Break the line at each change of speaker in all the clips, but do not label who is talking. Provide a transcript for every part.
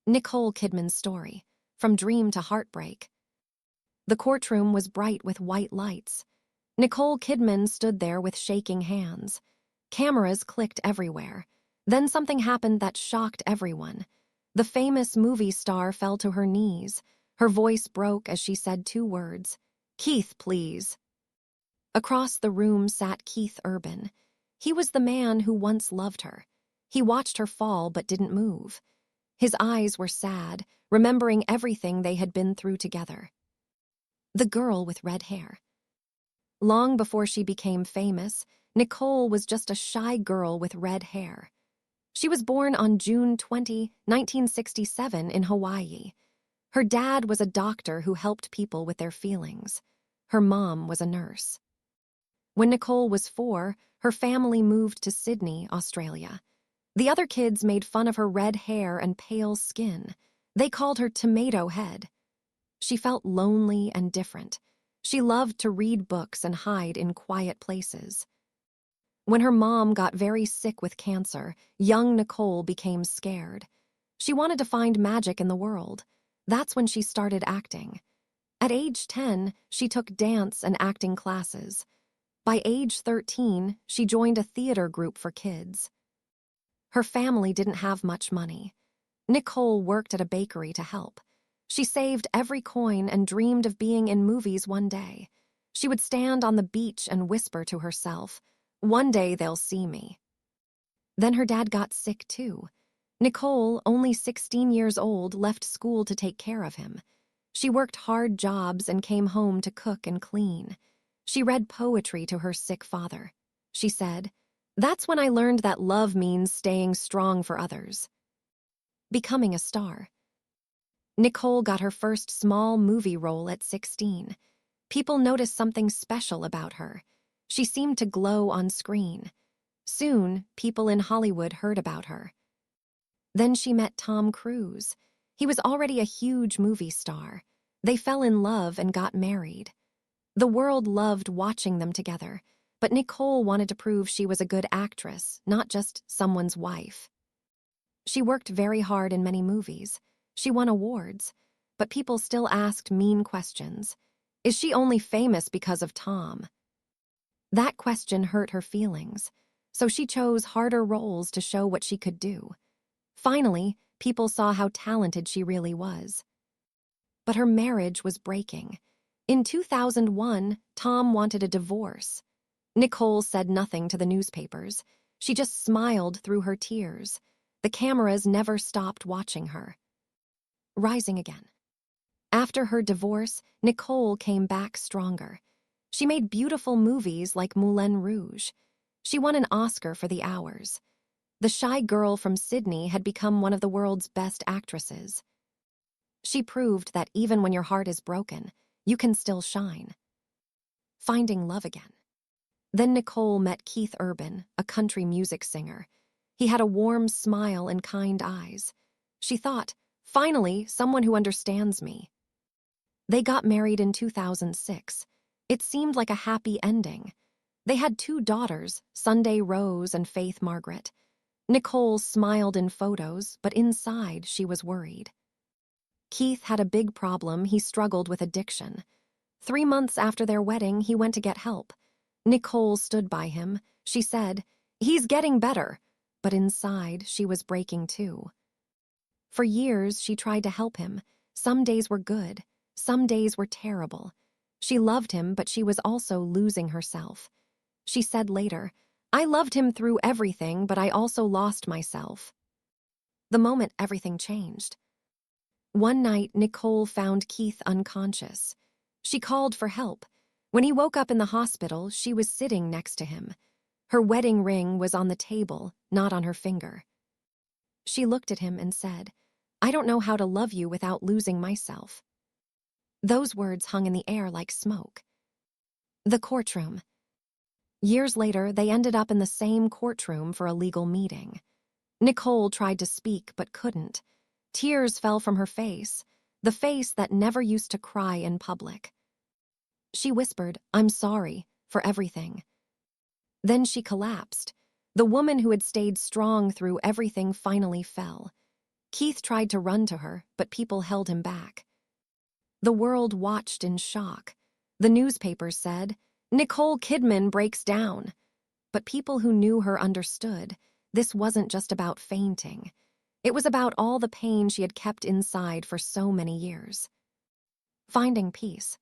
Nicole Kidman's story, from dream to heartbreak. The courtroom was bright with white lights. Nicole Kidman stood there with shaking hands. Cameras clicked everywhere. Then something happened that shocked everyone. The famous movie star fell to her knees. Her voice broke as she said two words, "Keith, please." Across the room sat Keith Urban. He was the man who once loved her. He watched her fall but didn't move. His eyes were sad, remembering everything they had been through together. The girl with red hair. Long before she became famous, Nicole was just a shy girl with red hair. She was born on June 20, 1967 in Hawaii. Her dad was a doctor who helped people with their feelings. Her mom was a nurse. When Nicole was 4, her family moved to Sydney, Australia. The other kids made fun of her red hair and pale skin. They called her Tomato Head. She felt lonely and different. She loved to read books and hide in quiet places. When her mom got very sick with cancer, young Nicole became scared. She wanted to find magic in the world. That's when she started acting. At age 10, she took dance and acting classes. By age 13, she joined a theater group for kids. Her family didn't have much money. Nicole worked at a bakery to help. She saved every coin and dreamed of being in movies one day. She would stand on the beach and whisper to herself, "One day they'll see me." Then her dad got sick too. Nicole, only 16 years old, left school to take care of him. She worked hard jobs and came home to cook and clean. She read poetry to her sick father. She said, "That's when I learned that love means staying strong for others." Becoming a star. Nicole got her first small movie role at 16. People noticed something special about her. She seemed to glow on screen. Soon, people in Hollywood heard about her. Then she met Tom Cruise. He was already a huge movie star. They fell in love and got married. The world loved watching them together, but Nicole wanted to prove she was a good actress, not just someone's wife. She worked very hard in many movies. She won awards, but people still asked mean questions. Is she only famous because of Tom? That question hurt her feelings, so she chose harder roles to show what she could do. Finally, people saw how talented she really was. But her marriage was breaking. In 2001, Tom wanted a divorce. Nicole said nothing to the newspapers. She just smiled through her tears. The cameras never stopped watching her. Rising again. After her divorce, Nicole came back stronger. She made beautiful movies like Moulin Rouge. She won an Oscar for The Hours. The shy girl from Sydney had become one of the world's best actresses. She proved that even when your heart is broken, you can still shine. Finding love again. Then Nicole met Keith Urban, a country music singer. He had a warm smile and kind eyes. She thought, finally, someone who understands me. They got married in 2006. It seemed like a happy ending. They had 2 daughters, Sunday Rose and Faith Margaret. Nicole smiled in photos, but inside she was worried. Keith had a big problem. He struggled with addiction. 3 months after their wedding, he went to get help. Nicole stood by him. She said, "He's getting better." But inside, she was breaking too. For years, she tried to help him. Some days were good. Some days were terrible. She loved him, but she was also losing herself. She said later, "I loved him through everything, but I also lost myself." The moment everything changed. One night, Nicole found Keith unconscious. She called for help. When he woke up in the hospital, she was sitting next to him. Her wedding ring was on the table, not on her finger. She looked at him and said, "I don't know how to love you without losing myself." Those words hung in the air like smoke. The courtroom. Years later, they ended up in the same courtroom for a legal meeting. Nicole tried to speak but couldn't. Tears fell from her face, the face that never used to cry in public. She whispered, "I'm sorry for everything." Then she collapsed. The woman who had stayed strong through everything finally fell. Keith tried to run to her, but people held him back. The world watched in shock. The newspapers said, "Nicole Kidman breaks down." But people who knew her understood. This wasn't just about fainting. It was about all the pain she had kept inside for so many years. Finding peace.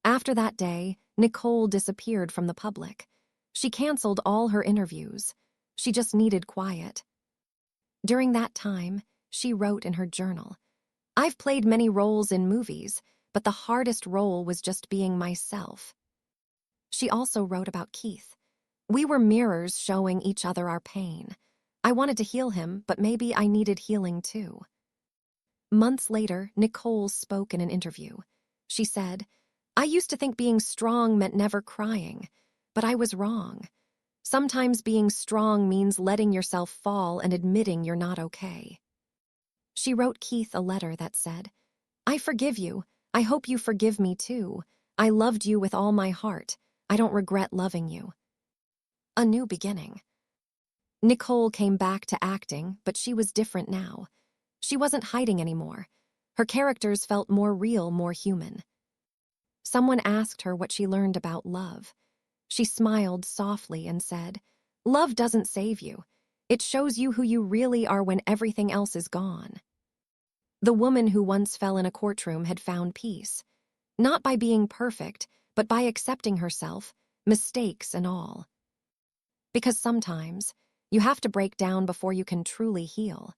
After that day, Nicole disappeared from the public. She canceled all her interviews. She just needed quiet. During that time, she wrote in her journal, "I've played many roles in movies, but the hardest role was just being myself." She also wrote about Keith. "We were mirrors showing each other our pain. I wanted to heal him, but maybe I needed healing too." Months later, Nicole spoke in an interview. She said, "I used to think being strong meant never crying, but I was wrong. Sometimes being strong means letting yourself fall and admitting you're not okay." She wrote Keith a letter that said, "I forgive you. I hope you forgive me too. I loved you with all my heart. I don't regret loving you." A new beginning. Nicole came back to acting, but she was different now. She wasn't hiding anymore. Her characters felt more real, more human. Someone asked her what she learned about love. She smiled softly and said, "Love doesn't save you. It shows you who you really are when everything else is gone." The woman who once fell in a courtroom had found peace, not by being perfect, but by accepting herself, mistakes and all. Because sometimes, you have to break down before you can truly heal.